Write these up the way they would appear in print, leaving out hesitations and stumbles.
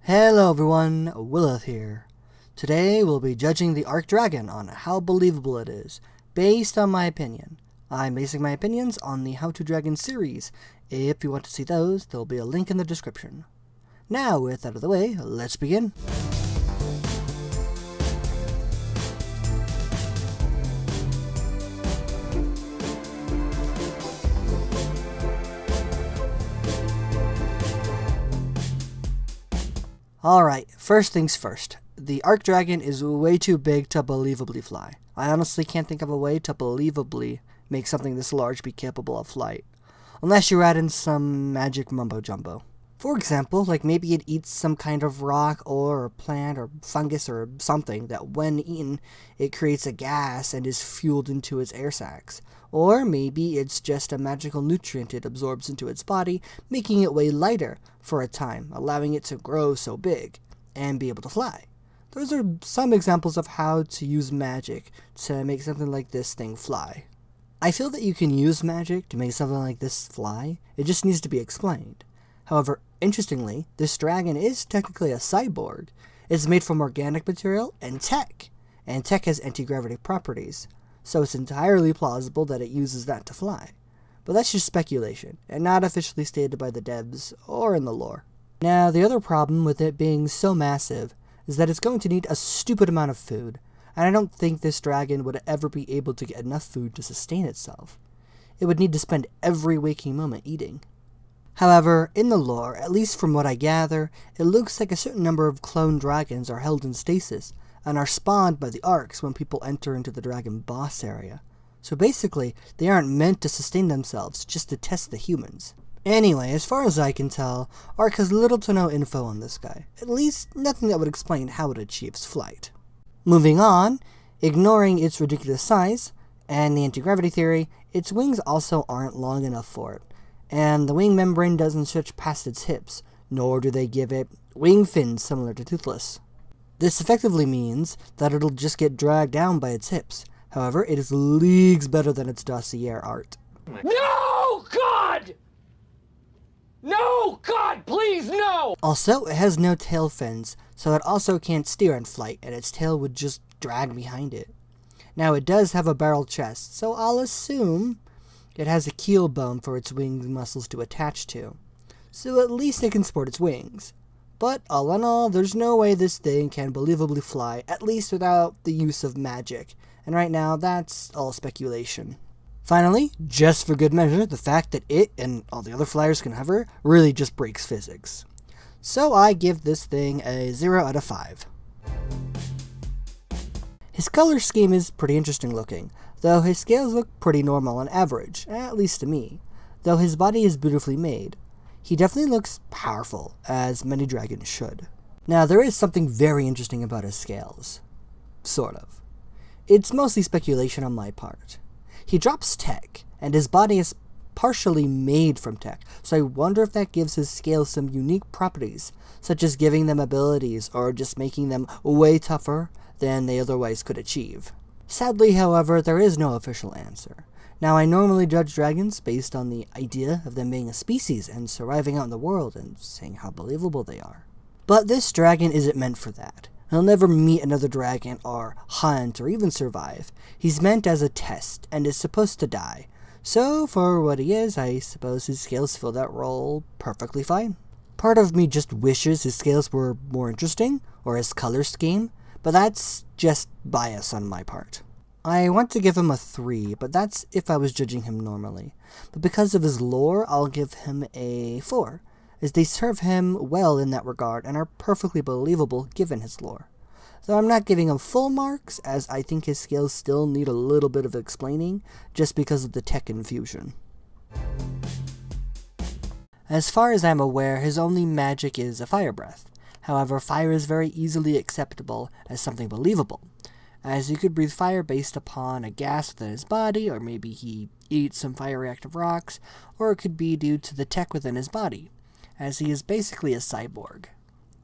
Hello everyone, Willith here. Today we'll be judging the Ark Dragon on how believable it is, based on my opinion. I'm basing my opinions on the How to Dragon series. If you want to see those, there'll be a link in the description. Now, with that out of the way, let's begin. Alright, first things first. The Ark Dragon is way too big to believably fly. I honestly can't think of a way to believably make something this large be capable of flight. Unless you add in some magic mumbo-jumbo. For example, like maybe it eats some kind of rock or plant or fungus or something that when eaten, it creates a gas and is fueled into its air sacs. Or maybe it's just a magical nutrient it absorbs into its body, making it way lighter for a time, allowing it to grow so big and be able to fly. Those are some examples of how to use magic to make something like this thing fly. I feel that you can use magic to make something like this fly, it just needs to be explained. However, interestingly, this dragon is technically a cyborg. It's made from organic material and tech has anti-gravity properties, so it's entirely plausible that it uses that to fly. But that's just speculation, and not officially stated by the devs or in the lore. Now, the other problem with it being so massive is that it's going to need a stupid amount of food, and I don't think this dragon would ever be able to get enough food to sustain itself. It would need to spend every waking moment eating. However, in the lore, at least from what I gather, it looks like a certain number of clone dragons are held in stasis and are spawned by the Arks when people enter into the dragon boss area. So basically, they aren't meant to sustain themselves, just to test the humans. Anyway, as far as I can tell, Ark has little to no info on this guy. At least, nothing that would explain how it achieves flight. Moving on, ignoring its ridiculous size and the anti-gravity theory, its wings also aren't long enough for it. And the wing membrane doesn't stretch past its hips, nor do they give it wing fins similar to Toothless. This effectively means that it'll just get dragged down by its hips. However, it is leagues better than its dossier art. No, God! No, God, please, no! Also, it has no tail fins, so it also can't steer in flight, and its tail would just drag behind it. Now, it does have a barrel chest, so I'll assume it has a keel bone for its wing muscles to attach to, so at least it can support its wings. But all in all, there's no way this thing can believably fly, at least without the use of magic, and right now that's all speculation. Finally, just for good measure, the fact that it and all the other flyers can hover really just breaks physics. So I give this thing a 0 out of 5. His color scheme is pretty interesting looking, though his scales look pretty normal and average, at least to me, though his body is beautifully made. He definitely looks powerful, as many dragons should. Now, there is something very interesting about his scales. Sort of. It's mostly speculation on my part. He drops tech, and his body is partially made from tech, so I wonder if that gives his scales some unique properties, such as giving them abilities or just making them way tougher than they otherwise could achieve. Sadly, however, there is no official answer. Now, I normally judge dragons based on the idea of them being a species and surviving out in the world and seeing how believable they are. But this dragon isn't meant for that. He'll never meet another dragon or hunt or even survive. He's meant as a test and is supposed to die. So, for what he is, I suppose his scales fill that role perfectly fine. Part of me just wishes his scales were more interesting, or his color scheme, but that's just bias on my part. I want to give him a 3, but that's if I was judging him normally. But because of his lore, I'll give him a 4, as they serve him well in that regard and are perfectly believable given his lore. Though I'm not giving him full marks, as I think his scales still need a little bit of explaining, just because of the tech infusion. As far as I'm aware, his only magic is a fire breath. However, fire is very easily acceptable as something believable, as he could breathe fire based upon a gas within his body, or maybe he eats some fire-reactive rocks, or it could be due to the tech within his body, as he is basically a cyborg.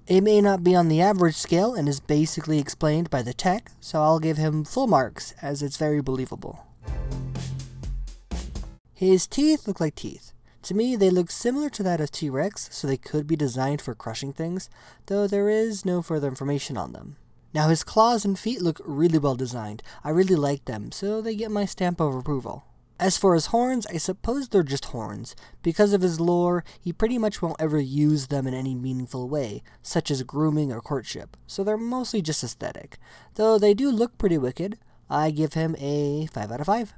It may not be on the average scale and is basically explained by the tech, so I'll give him full marks, as it's very believable. His teeth look like teeth. To me, they look similar to that of T-Rex, so they could be designed for crushing things, though there is no further information on them. Now his claws and feet look really well designed. I really like them, so they get my stamp of approval. As for his horns, I suppose they're just horns. Because of his lore, he pretty much won't ever use them in any meaningful way, such as grooming or courtship, so they're mostly just aesthetic. Though they do look pretty wicked, I give him a 5 out of 5.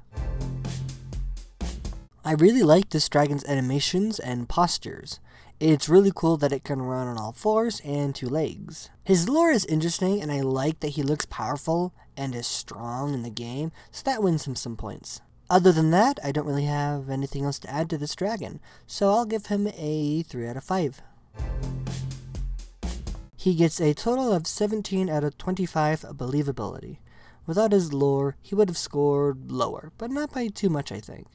I really like this dragon's animations and postures. It's really cool that it can run on all fours and 2 legs. His lore is interesting, and I like that he looks powerful and is strong in the game, so that wins him some points. Other than that, I don't really have anything else to add to this dragon, so I'll give him a 3 out of 5. He gets a total of 17 out of 25 believability. Without his lore, he would have scored lower, but not by too much, I think.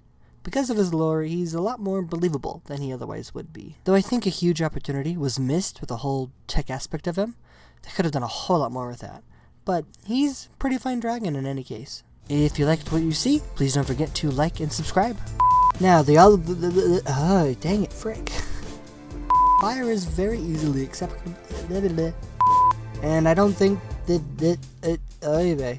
Because of his lore, he's a lot more believable than he otherwise would be. Though I think a huge opportunity was missed with the whole tech aspect of him. They could have done a whole lot more with that. But he's a pretty fine dragon in any case. If you liked what you see, please don't forget to like and subscribe. Now, oh, dang it, frick. Fire is very easily acceptable. And I don't think that,